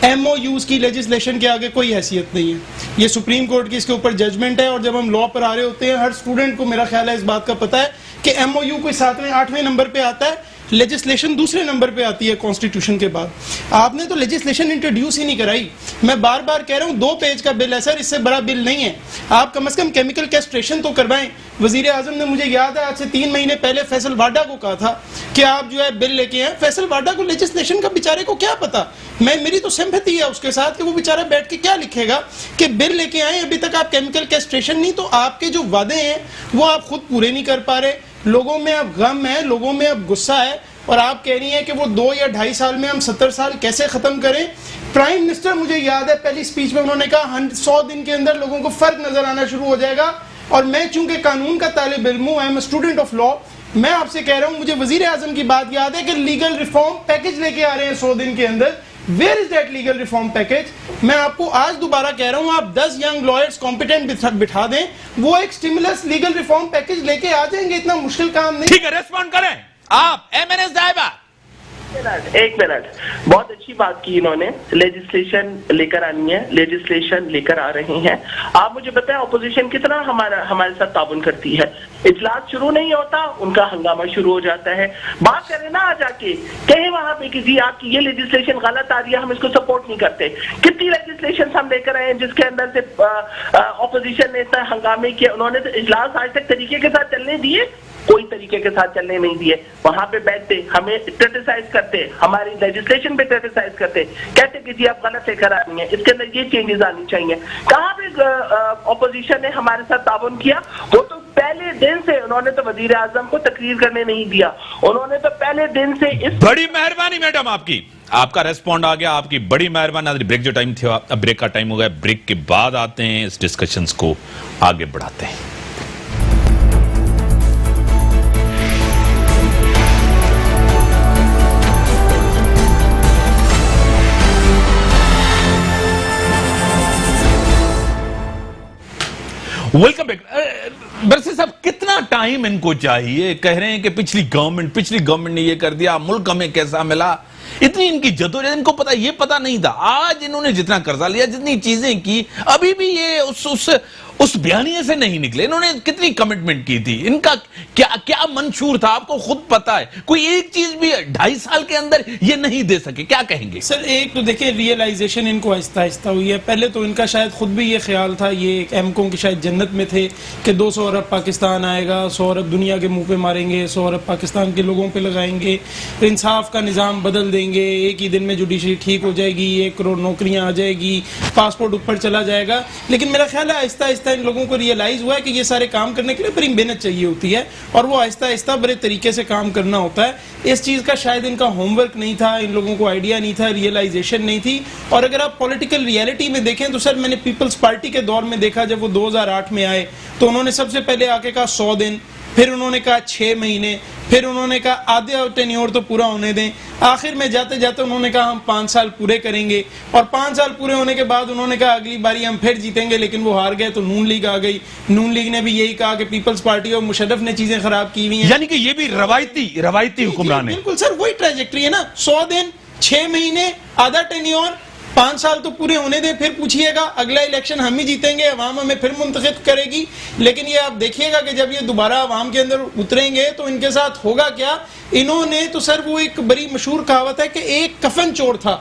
एमओयूज की लेजिस्लेशन के आगे कोई हैसियत नहीं है, ये सुप्रीम कोर्ट की इसके ऊपर जजमेंट है। और जब हम लॉ पर आ रहे होते हैं, हर स्टूडेंट को मेरा ख्याल है इस बात का पता है कि एमओयू कोई 7वें 8वें नंबर पे आता है, लेजिस्लेशन दूसरे नंबर पे आती है कॉन्स्टिट्यूशन के बाद। आपने तो लेजिस्लेशन इंट्रोड्यूस ही नहीं कराई। मैं बार बार कह रहा हूँ 2 पेज का बिल है सर, इससे बड़ा बिल नहीं है। आप कम से कम केमिकल कैस्ट्रेशन तो करवाएं। वजीर आजम ने मुझे याद है आज से 3 महीने पहले फैसल वाडा को कहा था कि आप जो है बिल लेके आए। फैसल वाडा को लेजिस्लेशन का बेचारे को क्या पता, मेरी तो सिंपैथी है उसके साथ कि वो बेचारा बैठ के क्या लिखेगा कि बिल लेके आए, अभी तक आप केमिकल कैस्ट्रेशन नहीं, तो आपके जो वादे हैं वो आप खुद पूरे नहीं कर पा रहे। लोगों में अब गम है, लोगों में अब गुस्सा है, और आप कह रही हैं कि वो 2 या 2.5 साल में हम 70 साल कैसे खत्म करें। प्राइम मिनिस्टर मुझे याद है पहली स्पीच में उन्होंने कहा 100 दिन के अंदर लोगों को फर्क नजर आना शुरू हो जाएगा। और मैं चूंकि कानून का तालिब इल्म हूं, I am student of law, मैं आपसे कह रहा हूं, मुझे वजीर आजम की बात याद है कि लीगल रिफॉर्म पैकेज लेके आ रहे हैं 100 दिन के अंदर। Where is that legal reform package? मैं आपको आज दोबारा कह रहा हूं, आप 10 यंग लॉयर्स कॉम्पिटेंट बिठा दें, वो एक स्टिमुलस लीगल रिफॉर्म पैकेज लेके आ जाएंगे, इतना मुश्किल काम नहीं। ठीक है, रेस्पॉन्ड करें आप एमएनए साहिबा। एक मिनट, बहुत अच्छी बात की इन्होंने, लेजिस्लेशन लेकर आनी है, लेजिस्लेशन लेकर आ रहे हैं। आप मुझे बताएं ऑपोजिशन कितना हमारे साथ ताउन करती है। इजलास शुरू नहीं होता, उनका हंगामा शुरू हो जाता है। बात करें ना आ जाके, कहें वहां पे कि जी आपकी ये लेजिस्लेशन गलत आ रही है, हम इसको सपोर्ट नहीं करते। कितनी लेजिस्लेशन हम लेकर आए हैं जिसके अंदर से ऑपोजिशन ने इतना हंगामे किए। उन्होंने तो इजलास आज तक तरीके के साथ चलने दिए? कोई तरीके के साथ चलने नहीं दिए। वहां पे बैठते, हमें क्रिटिसाइज करते, हमारी लेजिस्लेशन पे क्रिटिसाइज करते, कहते कि जी आप गलत लेकर आ रही हैं, इसके अंदर ये चेंजेस आनी चाहिए। कहाँ पे ऑपोजिशन ने हमारे साथ ताउन किया? वो तो पहले दिन से उन्होंने तो वजीर आजम को तकरीर करने नहीं दिया, उन्होंने तो पहले दिन से इस। बड़ी मेहरबानी मैडम आपकी, आपका रेस्पॉन्ड आ गया, आपकी बड़ी मेहरबानी। ब्रेक जो टाइम था, अब ब्रेक का टाइम हो गया। ब्रेक के बाद आते हैं, इस डिस्कशंस को आगे बढ़ाते हैं। Welcome back. बैरिस्टर साहब, कितना टाइम इनको चाहिए? कह रहे हैं कि पिछली गवर्नमेंट ने ये कर दिया, मुल्क हमें कैसा मिला। इतनी इनकी जदोजहद, इनको पता, ये पता नहीं था। आज इन्होंने जितना कर्जा लिया, जितनी चीजें की, अभी भी ये उस बयानिए से नहीं निकले। इन्होंने कितनी कमिटमेंट की थी, इनका क्या मंशूर था, आपको खुद पता है। कोई एक चीज भी 2.5 साल के अंदर ये नहीं दे सके, क्या कहेंगे? सर एक तो देखिए, रियलाइजेशन इनको आहिस्ता आहिस्ता हुई है। पहले तो इनका शायद खुद भी ये ख्याल था, ये एमको की शायद जन्नत में थे कि 200 अरब पाकिस्तान आएगा, 100 अरब दुनिया के मुंह पे मारेंगे, 100 अरब पाकिस्तान के लोगों पे लगाएंगे, इंसाफ का निज़ाम बदल देंगे, एक ही दिन में जुडिशरी ठीक हो जाएगी, 1 करोड़ नौकरियां आ जाएगी, पासपोर्ट ऊपर चला जाएगा। लेकिन मेरा ख्याल है आहिस्ता आहिस्ता इन लोगों को रियलाइज हुआ है कि ये सारे काम करने के लिए बड़ी मेहनत चाहिए होती है, और वो आहिस्ता आहिस्ता बड़े तरीके से काम करना होता है। इस चीज का शायद इनका होमवर्क नहीं था, इन लोगों को आइडिया नहीं था, रियलाइजेशन नहीं थी। और अगर आप पॉलिटिकल रियलिटी में देखें तो सर, मैंने पीपल्स पार्टी के दौर में देखा, जब वो 2008 में आए तो उन्होंने सबसे पहले आके कहा 100 दिन, फिर उन्होंने कहा 6 महीने, फिर उन्होंने कहा आधे टेन्योर तो पूरा होने दें, आखिर में जाते जाते उन्होंने कहा हम 5 साल पूरे करेंगे, और 5 साल पूरे होने के बाद उन्होंने कहा अगली बारी हम फिर जीतेंगे, लेकिन वो हार गए तो नून लीग आ गई। नून लीग ने भी यही कहा कि पीपल्स पार्टी और मुशर्रफ ने चीजें खराब की हुई हैं। यानी कि ये भी रवायती हुक्मरान है। बिल्कुल सर, वही ट्रेजेक्ट्री है ना, 100 दिन, 6 महीने, आधा टेन्योर, 5 साल तो पूरे होने दें, फिर पूछिएगा अगला इलेक्शन हम ही जीतेंगे, अवाम हमें फिर मुंतखब करेगी। लेकिन ये आप देखिएगा कि जब ये दोबारा अवाम के अंदर उतरेंगे तो इनके साथ होगा क्या। इन्होंने तो सर, वो एक बड़ी मशहूर कहावत है कि एक कफन चोर था,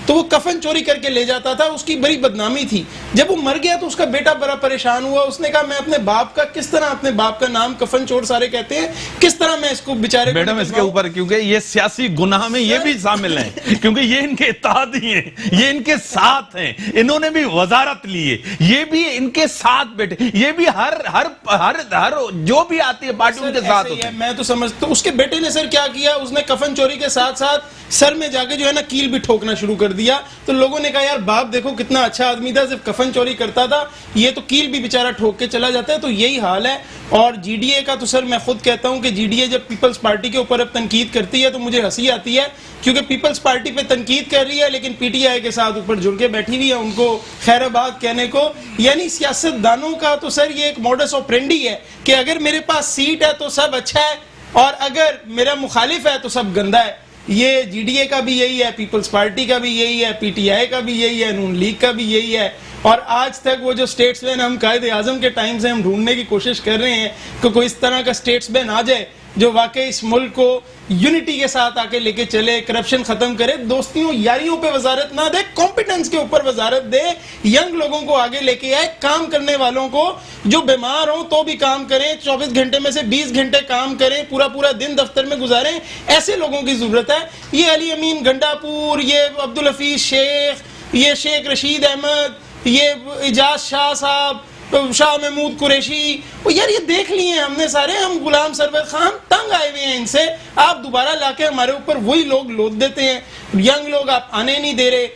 तो वो कफन चोरी करके ले जाता था, उसकी बड़ी बदनामी थी। जब वो मर गया तो उसका बेटा बड़ा परेशान हुआ, उसने कहा मैं अपने बाप का किस तरह, अपने बाप का नाम कफन चोर सारे कहते हैं, किस तरह मैं इसको बेचारे मैडम इसके ऊपर, क्योंकि ये सियासी गुनाह में ये भी शामिल हैं, क्योंकि ये इनके इत्तेहादी हैं, ये इनके साथ हैं, इन्होंने भी वजारत ली है, ये भी इनके साथ बैठे, ये भी हर हर हर हर जो भी आती है पार्टी उनके साथ होती है। मैं तो समझता हूं उसके बेटे ने सर क्या किया, उसने कफन चोरी के साथ साथ सर में जाके जो है ना कील भी ठोकना शुरू कर दिया। तो लोगों ने कहा यार बाप देखो कितना अच्छा आदमी था, सिर्फ कफन चोरी करता था, ये तो कील भी बेचारा ठोक के चला जाता है। तो यही हाल है। और जीडीए का तो सर मैं खुद कहता हूं कि जीडीए जब पीपल्स पार्टी के ऊपर अब तनकीद करती है तो मुझे हंसी आती है, क्योंकि पीपल्स पार्टी पे तनकीद कर रही है लेकिन पीटीआई के साथ ऊपर जुड़ के बैठी हुई है उनको खैराबाद कहने को। यानी सियासतदानों का तो सर ये एक मॉडस ऑपरेंडी है कि अगर मेरे पास सीट है तो सब अच्छा है और अगर मेरा मुखालिफ है तो सब गंदा है। ये जीडीए का भी यही है, पीपल्स पार्टी का भी यही है, पीटीआई का भी यही है, नून लीग का भी यही है। और आज तक वो जो स्टेट्समैन हम कायदे आजम के टाइम से हम ढूंढने की कोशिश कर रहे हैं कि कोई इस तरह का स्टेट्समैन आ जाए जो वाकई इस मुल्क को यूनिटी के साथ आके लेके चले, करप्शन खत्म करे, दोस्तियों यारियों पे वजारत ना दे, कॉम्पिटेंस के ऊपर वजारत दे, यंग लोगों को आगे लेके आए, काम करने वालों को जो बीमार हो तो भी काम करें, 24 घंटे में से 20 घंटे काम करें, पूरा पूरा दिन दफ्तर में गुजारें, ऐसे लोगों की जरूरत है। ये अली अमीन गंडापुर, ये अब्दुल हफीज शेख, ये शेख रशीद अहमद, ये इजाज शाह साहब, शाह महमूद कुरैशी, यार ये देख लिए हमने सारे, हम गुलाम सरवर खान तंग आए हुए हैं इनसे। आप दोबारा लाके हमारे ऊपर वही लोग लोद देते हैं, यंग लोग आप आने नहीं दे रहे,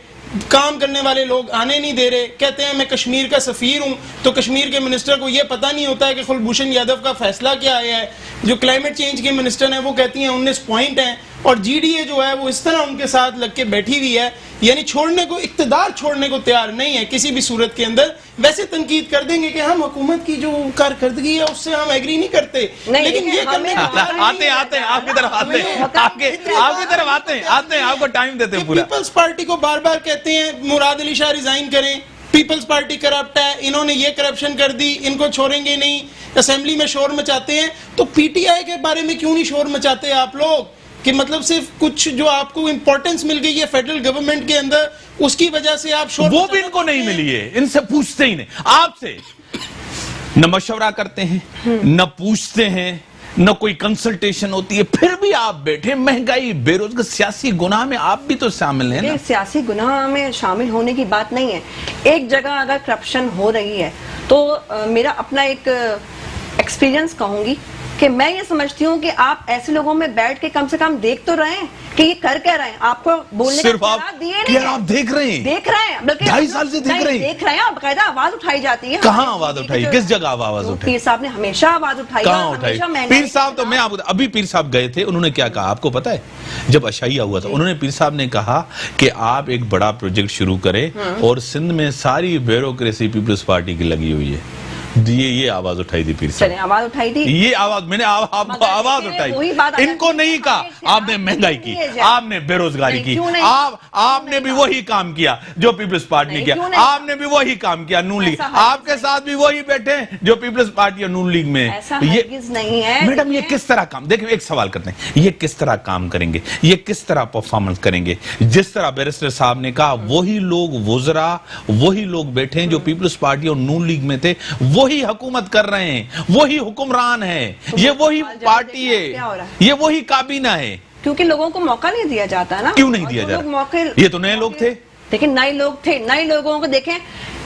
काम करने वाले लोग आने नहीं दे रहे, कहते हैं मैं कश्मीर का सफीर हूं, तो कश्मीर के मिनिस्टर को यह पता नहीं होता है कि कुलभूषण यादव का फैसला क्या आया है। जो क्लाइमेट चेंज के मिनिस्टर हैं वो कहती हैं 19 पॉइंट हैं, और जीडीए जो है वो इस तरह उनके साथ लग के बैठी हुई है, यानी छोड़ने को, इक्तदार छोड़ने को तैयार नहीं है किसी भी सूरत के अंदर। वैसे तनकीद कर देंगे कि हम हुकूमत की जो कारकर्दगी है उससे हम एग्री नहीं करते, लेकिन ये करने आते आपकी तरफ आते हैं आपको टाइम देते हैं पूरा। पीपल्स पार्टी को बार बार कहते हैं मुराद अली शाह रिजाइन करें, पीपल्स पार्टी करप्ट है, इन्होंने ये करप्शन कर दी, इनको छोड़ेंगे नहीं, असेंबली में शोर मचाते हैं। तो पीटीआई के बारे में क्यों नहीं शोर मचाते आप लोग कि मतलब सिर्फ कुछ जो आपको इंपॉर्टेंस मिल गई है फेडरल गवर्नमेंट के अंदर उसकी वजह से आप शोर, वो भी इनको नहीं मिली है, इनसे पूछते ही नहीं, आपसे न मशवरा करते हैं, न पूछते हैं, न कोई कंसल्टेशन होती है, फिर भी आप बैठे, महंगाई, बेरोजगार, सियासी गुनाह में आप भी तो शामिल हैं ना। सियासी गुनाह में शामिल होने की बात नहीं है। एक जगह अगर करप्शन हो रही है तो मेरा अपना एक एक्सपीरियंस कहूंगी कि मैं ये समझती हूँ कि आप ऐसे लोगों में बैठ के कम से कम देख तो रहे हैं कि ये कर क्या रहे हैं, आपको बोलने सिर्फ का आप दिए नहीं, आप देख रहे हैं, बल्कि 2.5 साल से देख रहे हैं, बकायदा आवाज उठाई जाती है। कहाँ आवाज उठाई, किस जगह आवाज उठाई? पीर साहब ने हमेशा आवाज उठाई, कहाँ उठाई? पीर साहब तो मैं आपको, अभी पीर साहब गए थे, उन्होंने क्या कहा आपको पता है? जब अशाइया हुआ था उन्होंने, पीर साहब ने कहा कि आप एक बड़ा प्रोजेक्ट शुरू करें और सिंध में सारी ब्यूरोक्रेसी पीपल्स पार्टी की लगी हुई है। ये आवाज उठाई थी पीर साहब, आवाज उठाई थी, ये आवाज मैंने आपको आवाज उठाई। इनको नहीं कहा आपने महंगाई की, आपने बेरोजगारी की, आपने भी वही काम किया जो पीपल्स पार्टी ने किया, आपने भी वही काम किया, नून लीग आपके साथ भी वही बैठे जो पीपल्स पार्टी और नून लीग में। ये नहीं है मैडम, ये किस तरह काम, देखिए एक सवाल करते हैं, ये किस तरह काम करेंगे, ये किस तरह परफॉर्मेंस करेंगे? जिस तरह बैरिस्टर साहब ने कहा वही लोग वुज़रा, वही लोग बैठे हैं जो पीपल्स पार्टी और नून लीग में थे, वही हुकूमत कर रहे हैं, वही हुक्मरान है, ये वही पार्टी है, ये वही काबीना है। क्योंकि लोगों को मौका नहीं दिया जाता ना। क्यों नहीं दिया जाता? ये तो नए लोग थे, लेकिन नए लोग थे, नए लोगों को देखें।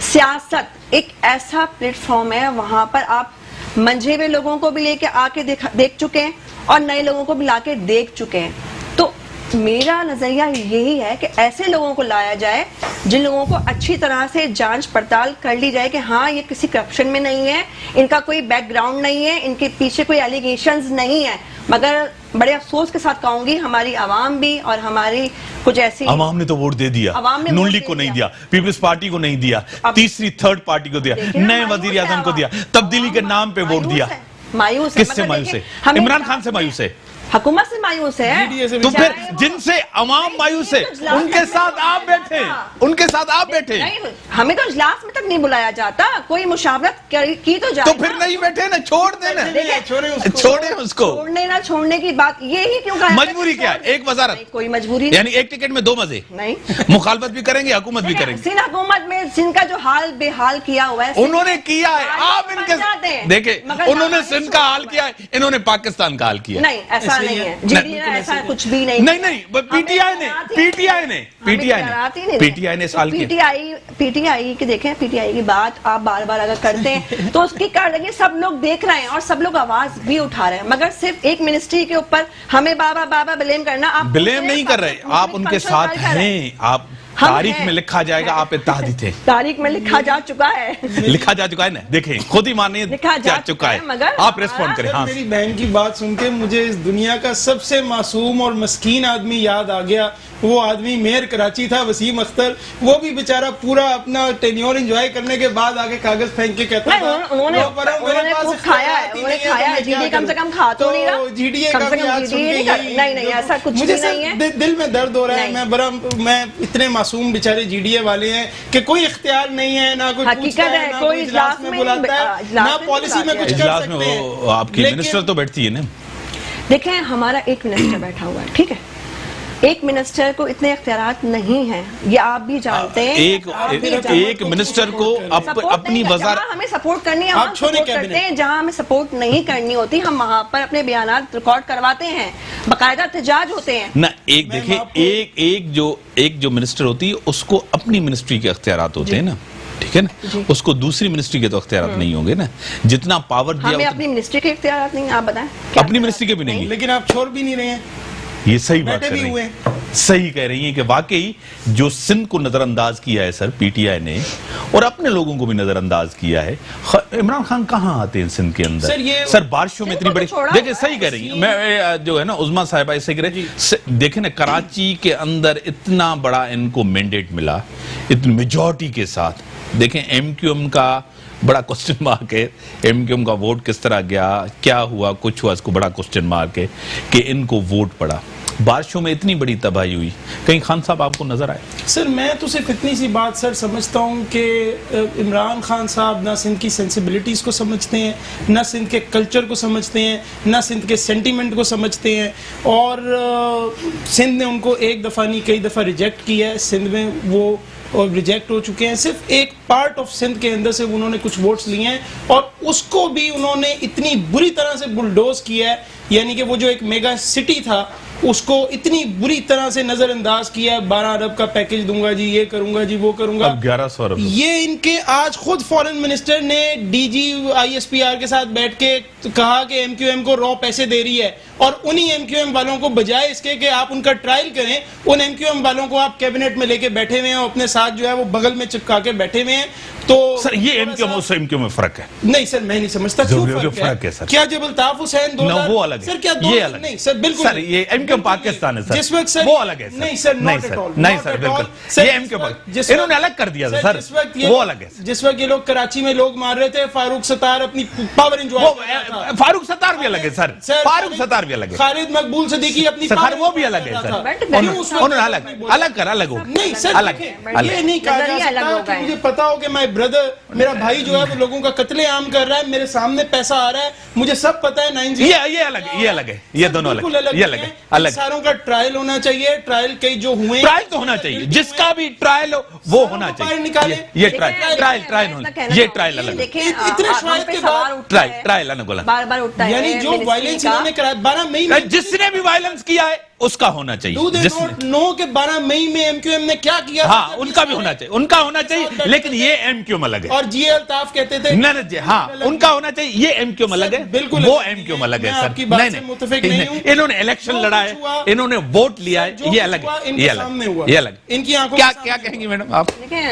सियासत एक ऐसा प्लेटफॉर्म है, वहां पर आप मंझे हुए लोगों को भी लेके आके देख चुके हैं और नए लोगों को भी लाके देख चुके हैं। तो मेरा नजरिया यही है कि ऐसे लोगों को लाया जाए जिन लोगों को अच्छी तरह से जांच पड़ताल कर ली जाए कि हाँ ये किसी करप्शन में नहीं है, इनका कोई बैकग्राउंड नहीं है, इनके पीछे कोई एलिगेशंस नहीं है। मगर बड़े अफसोस के साथ कहूंगी हमारी आवाम भी और हमारी कुछ ऐसी, आवाम ने तो वोट दे दिया, नून लीग को नहीं दिया, पीपल्स पार्टी को नहीं दिया, तीसरी थर्ड पार्टी को दिया, नए वजीर आजम को दिया, तब्दीली के नाम पे वोट दिया। मायूस, किससे मायूस है? इमरान खान से मायूस है, हुकूमत से मायूस है। GDA से तो भी- फिर जिनसे अवाम मायूस है उनके साथ आप बैठे, उनके साथ आप बैठे, नहीं, हमें तो इजलास में तक नहीं बुलाया जाता, कोई मुशावरत की तो जाए तो फिर नहीं बैठे ना, छोड़ देना, देखिए, छोड़े उसको। छोड़ने ना छोड़ने की बात ये ही क्यों कहा? मजबूरी क्या है? एक वजारत, नहीं, कोई मजबूरी यानी एक टिकट में दो मजे, नहीं। मुखालफत भी करेंगे, हुकूमत भी करेंगे। सिंध हुकूमत में सिंध का जो हाल बेहाल किया हुआ है, उन्होंने किया है, आप बन जाते इनके हैं। देखिए, मगर उन्होंने हमारे सिंध का हाल किया है, इन्होंने पाकिस्तान का हाल किया है। नहीं, ऐसा ऐसे ही नहीं है। है। GDA ने ऐसा कुछ भी नहीं। नहीं, पीटीआई ने पीटीआई ने साल किया। पीटीआई की देखें, पीटीआई की बात आप बार बार अगर करते हैं तो उसकी कारदगी सब लोग देख रहे हैं और सब लोग आवाज भी उठा रहे हैं, मगर सिर्फ एक मिनिस्ट्री के ऊपर हमें बाबा बाबा ब्लेम करना, आप ब्लेम नहीं कर रहे, आप उनके साथ हैं, आप तारीख में लिखा जाएगा आप इत्तेहादी थे, तारीख में लिखा जा चुका है। लिखा जा चुका है ना, देखें खुद ही मानिए लिखा जा चुका है, मगर आप रिस्पॉन्ड करें। हाँ, मेरी बहन की बात सुन के मुझे इस दुनिया का सबसे मासूम और मस्कीन आदमी याद आ गया। वो आदमी मेयर कराची था, वसीम अख्तर। वो भी बेचारा पूरा अपना टेन्योर एंजॉय करने के बाद आगे कागज फेंक के कहता नहीं, था उन्होंने मेरे पास खूब खाया है, उन्होंने खाया है। GDA कम से कम खा तो नहीं रहा। GDA कम का से भी कम याद सुन GDA के नहीं, नहीं, ऐसा कुछ मुझे भी नहीं है। दिल में दर्द हो रहा है। नहीं। मैं इतने मासूम बेचारे GDA वाले हैं कि कोई इख्तियार नहीं है, ना कोई हकीकत पूछता है, है, ना कोई कोई इजलास इजलास में में बुलाता है, इजलास ना में पॉलिसी में बुलाता कुछ है। कर इजलास में सकते हैं। वो आपकी लेकिन- मिनिस्टर तो बैठती है ना। देखें, हमारा एक मिनिस्टर बैठा हुआ है, ठीक है, एक मिनिस्टर को इतने इख्तियारात नहीं हैं, ये आप भी जानते हैं। एक मिनिस्टर को अपनी वजारत, हमें सपोर्ट करनी है, आप हम छोड़े सपोर्ट कैबिनेट। करते हैं। जहां हमें सपोर्ट नहीं करनी होती, हम वहां पर अपने बयानात रिकॉर्ड करवाते हैं, बाकायदा एहतजाज होते हैं। ना एक देखिए, एक जो मिनिस्टर होती है उसको अपनी मिनिस्ट्री के अख्तियारात होते हैं ना, ठीक है ना, उसको दूसरी मिनिस्ट्री के तो अख्तियारात नहीं होंगे ना, जितना पावर दिया हमें उतना- अपनी मिनिस्ट्री के इख्तियारात नहीं, आप बताएं क्या अपनी मिनिस्ट्री के भी नहीं है। लेकिन आप छोड़ भी नहीं रहे हैं, ये सही बात बैठे कर भी रही हुए हैं, सही कह रही हैं कि वाकई जो सिंध को नजरअंदाज किया है सर पीटीआई ने, और अपने लोगों को भी नजरअंदाज किया है। इमरान खान कहाँ आते हैं सिंध के अंदर? सर बारिशों में इतनी बड़ी, देखिए सही कह रही हैं, मैं जो है ना उस्मा साहिबा इससे कह रहे, देखे ना कराची के अंदर इतना बड़ा इनको मैंडेट मिला, इतनी मेजॉरिटी के साथ। देखें MQM का बड़ा क्वेश्चन मार्क है, MQM का वोट किस तरह गया, क्या हुआ, कुछ हुआ, इसको बड़ा क्वेश्चन मार्क है कि इनको वोट पड़ा। बारिशों में इतनी बड़ी तबाही हुई, कहीं खान साहब आपको नजर आए? सर मैं तो सिर्फ इतनी सी बात सर समझता हूँ कि इमरान खान साहब ना सिंध की सेंसिबिलिटीज़ को समझते हैं, ना सिंध के कल्चर को समझते हैं, ना सिंध के सेंटीमेंट को समझते हैं, और सिंध ने उनको एक दफ़ा नहीं कई दफ़ा रिजेक्ट किया है। सिंध में वो और रिजेक्ट हो चुके हैं, सिर्फ एक पार्ट ऑफ सिंध के अंदर से उन्होंने कुछ वोट्स लिए हैं, और उसको भी उन्होंने इतनी बुरी तरह से बुलडोज किया है। यानी कि वो जो एक मेगा सिटी था उसको इतनी बुरी तरह से नजरअंदाज किया है। 12 अरब का पैकेज दूंगा जी, ये करूंगा जी, वो करूंगा। अब 1100 अरब। ये इनके आज खुद फॉरेन मिनिस्टर ने DG ISPR के साथ बैठ के कहा कि MQM को रॉ पैसे दे रही है, और उन्हीं MQM वालों को बजाय इसके कि आप उनका ट्रायल करें, उन MQM वालों को आप कैबिनेट में लेके बैठे हुए हैं, और अपने साथ जो है वो बगल में चिपका के बैठे हुए हैं। तो सर ये MQM और MQM में फर्क है? नहीं सर, मैं नहीं समझता क्यों फर्क है सर। क्या जब अल्ताफ हुसैन वो अलग है सर, क्या ये अलग? नहीं सर, बिल्कुल सर ये MQM पाकिस्तान है सर, जिस वक्त सर वो अलग है सर। नहीं सर, नहीं सर बिल्कुल, ये MQM इन्होंने अलग कर दिया था सर, वो अलग है। जिस वक्त ये लोग कराची में लोग मार रहे थे, फारूक सत्तार अपनी पावर एंजॉय, फारूक सत्तार भी अलग है सर, फारूक सत्तार भी अलग है। खालिद मकबूल सदीकी अपनी सर वो भी अलग है सर, उन्होंने अलग हो। नहीं सर, अलग ये नहीं कहा जा सकता कि मुझे पता हो कि माय ब्रदर, मेरा भाई जो है वो लोगों का कत्लेआम कर रहा है, मेरे सामने पैसा आ रहा है, मुझे सब पता है। 9 ये अलग है, ये दोनों अलग, ये अलग है, अलग। सारों का ट्रायल होना चाहिए, ट्रायल कई जो हुए, ट्रायल तो होना चाहिए, जिसका भी ट्रायल हो वो होना चाहिए। निकाले ये ट्रायल होना, ये ट्रायल अलग, इतने शायद के बाद ट्रायल अलग अलग, बार-बार उठता है। यानी जो वायलेंस इन्होंने कराया 12 मई में, जिसने भी वायलेंस किया है उसका होना चाहिए। नो के 12 मई में MQM ने क्या किया, हाँ उनका भी होना चाहिए, उनका होना चाहिए, लेकिन ये MQM अलग है। और GA अल्ताफ कहते थे नहीं, हाँ उनका होना चाहिए, ये MQM अलग है, बिल्कुल वो MQM अलग है सर। नहीं, इन्होंने इलेक्शन लड़ा है, इन्होंने वोट लिया है, ये अलग है, ये अलग। इनकी आंखों क्या कहेंगी मैडम आप? देखिए,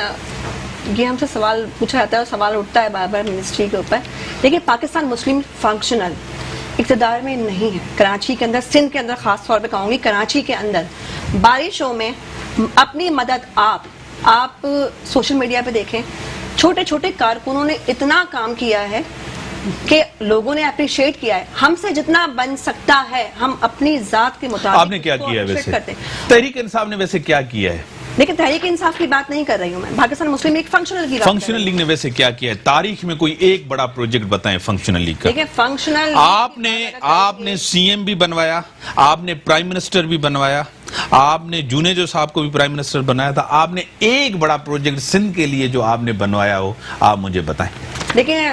ये हमसे सवाल पूछा जाता है और सवाल उठता है बार बार मिनिस्ट्री के ऊपर। देखिए, पाकिस्तान मुस्लिम फंक्शनल इक़्तिदार में नहीं है। कराची के अंदर, सिंध के अंदर खास तौर पे कहूँगी, कराची के अंदर बारिशों में अपनी मदद आप सोशल मीडिया पे देखें, छोटे छोटे कारकुनों ने इतना काम किया है, कि लोगों ने अप्रिशिएट किया है। हमसे जितना बन सकता है हम अपनी जात के मुताबिक आपने क्या किया है वैसे? करते हैं। तहरीक इंसाफ ने वैसे क्या किया है? लेकिन तहरीक इंसाफ की बात नहीं कर रही हूं मैं, पाकिस्तान मुस्लिम लीग फंक्शनल की बात कर फंक्शनल रही लीग ने वैसे क्या किया है? तारीख में कोई एक बड़ा प्रोजेक्ट बताएं फंक्शनल लीग का। देखिए फंक्शनल आपने सीएम भी बनवाया, आपने प्राइम मिनिस्टर भी बनवाया, आपने जुनेजो साहब को भी प्राइम मिनिस्टर बनाया था। आपने एक बड़ा प्रोजेक्ट सिंध के लिए जो आपने बनवाया हो आप मुझे बताएं। देखिए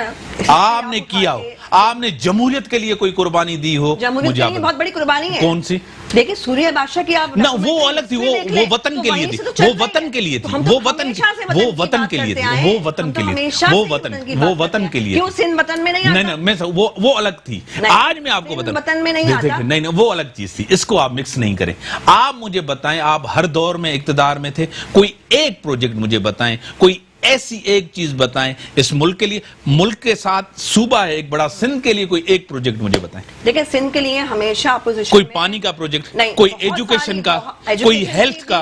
आपने किया हो, आपने जमहूरियत के लिए कोई कुर्बानी दी हो, जमहूरियत मुझे के लिए बहुत बड़ी कुर्बानी है। कौन सी? देखिए सूर्य बादशाह की आप ना वो अलग थी, वो वतन के लिए थी, वो वतन के लिए थी, वो वतन के लिए थी, वो वतन के लिए, वो वतन के लिए, वो वतन के लिए। क्यों सिंध वतन में नहीं आता? नहीं मैं वो अलग थी। आज मैं आपको बताऊं, वतन में नहीं आता। नहीं वो अलग चीज थी, इसको आप मिक्स नहीं करें। आप मुझे बताएं, आप हर दौर में इक्तदार में थे, कोई एक प्रोजेक्ट मुझे बताएं, कोई ऐसी एक चीज बताएं इस मुल्क के लिए। मुल्क के साथ सूबा है एक बड़ा, सिंध के लिए कोई एक प्रोजेक्ट मुझे बताएं। देखिए सिंध के लिए हमेशा अपोजिशन, कोई पानी का प्रोजेक्ट, कोई एजुकेशन का, कोई हेल्थ का,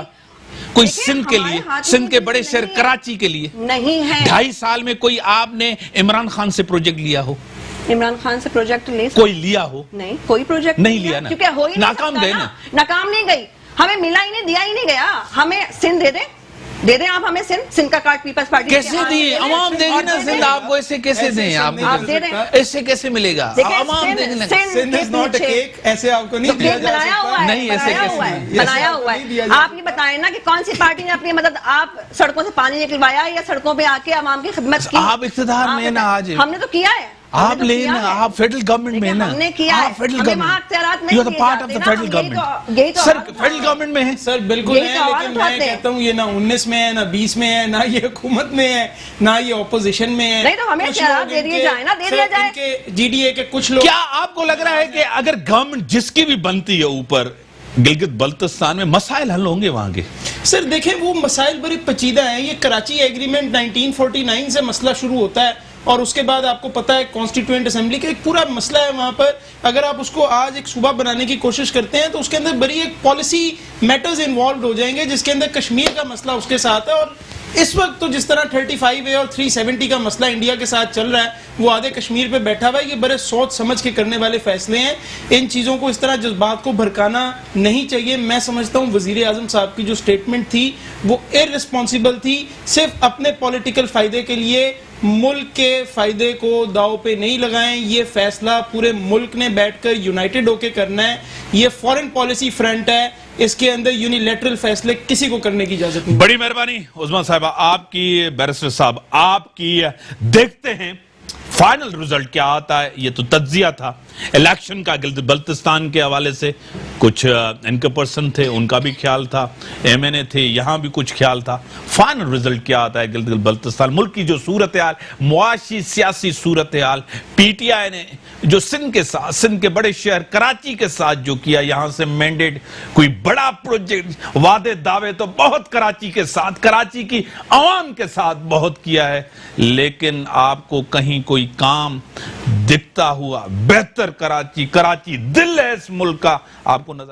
कोई सिंध के लिए, सिंध के बड़े शहर कराची के लिए नहीं है। 2.5 साल में कोई आपने इमरान खान से प्रोजेक्ट लिया हो? इमरान खान से प्रोजेक्ट ले कोई लिया हो? नहीं, कोई प्रोजेक्ट नहीं लिया ना, क्योंकि हो ही नाकाम गए ना। नाकाम नहीं गई, हमें मिला ही नहीं, दिया ही नहीं गया। हमें सिंध दे दें आप, हमें सिंध का कार्ड पीपल्स पार्टी कैसे दिए? अवाम देगी ना सिंध आपको, ऐसे कैसे दें? आप दे दें, ऐसे कैसे मिलेगा? अवाम देगी ना। Sindh is not a cake, ऐसे आपको नहीं दिया जा बनाया हुआ सकता। है, नहीं, ऐसे बनाया कैसे हुआ नहीं? है, बनाया हुआ है। आप ये बताएं ना कि कौन सी पार्टी ने अपनी मदद, आप सड़कों से पानी निकलवाया या सड़कों पे आके आवाम की खिदमत की? आप इख्तियार में ना आज हमने तो किया है। आप लेना, आप फेडरल गवर्नमेंट में ना, हमने किया है, फेडरल हमें वहाँ अख्तियारात नहीं दिए पार्ट ऑफ जाते द ना, फेडरल गवर्नमेंट। यही तो सर फेडरल गवर्नमेंट में है सर, बिल्कुल यही है, तो लेकिन मैं कहता हूँ ये ना 19 में है, ना 20 में है, ना ये हुकूमत में है, ना ये ऑपोजिशन में है। नहीं तो हमें इख्तियारात दे दिए जाए ना, दे दिया जाए। इनके जीडीए के कुछ लोग, क्या आपको लग रहा है कि अगर गवर्नमेंट जिसकी भी बनती है ऊपर गिलगित बल्तिस्तान में मसाइल हल होंगे वहां के? सर देखें वो मसाइल बड़े पेचीदा हैं। ये कराची एग्रीमेंट 1949 से मसला शुरू होता है और उसके बाद आपको पता है कॉन्स्टिट्यूएंट असेंबली का एक पूरा मसला है वहां पर। अगर आप उसको आज एक सूबा बनाने की कोशिश करते हैं तो उसके अंदर बड़ी एक पॉलिसी मैटर्स इन्वॉल्व हो जाएंगे, जिसके अंदर कश्मीर का मसला उसके साथ है। और इस वक्त तो जिस तरह 35A और 370 का मसला इंडिया के साथ चल रहा है, वो आधे कश्मीर पे बैठा हुआ है। ये बड़े सोच समझ के करने वाले फैसले हैं। इन चीज़ों को इस तरह जज्बात को भड़काना नहीं चाहिए। मैं समझता हूँ वजीर आजम साहब की जो स्टेटमेंट थी वो इररिस्पॉन्सिबल थी, सिर्फ अपने पॉलिटिकल फायदे के लिए। मुल्क के फायदे को दाव पे नहीं लगाएं। ये फैसला पूरे मुल्क ने बैठकर यूनाइटेड होकर करना है। ये फॉरेन पॉलिसी फ्रंट है, इसके अंदर यूनिलैटरल फैसले किसी को करने की इजाजत नहीं। बड़ी मेहरबानी उस्मा साहिबा आपकी, बैरिस्टर साहब आपकी। देखते हैं फाइनल रिजल्ट क्या आता है। ये तो तज्जिया था इलेक्शन का, गिलगित बल्तिस्तान के हवाले से कुछ इनके पर्सन थे, उनका भी ख्याल था, MNA थे, यहां भी कुछ ख्याल था। फाइनल रिजल्ट क्या आता है गिलगित बल्तिस्तान, मुल्क की जो सूरत हाल, मुआशी सियासी सूरत हाल, PTI ने जो सिंध के साथ, सिंध के बड़े शहर कराची के साथ जो किया, यहां से मैंडेट कोई बड़ा प्रोजेक्ट, वादे दावे तो बहुत कराची के साथ, कराची की आवाम के साथ बहुत किया है, लेकिन आपको कहीं कोई काम दिखता हुआ बेहतर कराची दिल है इस मुल्क का आपको नजर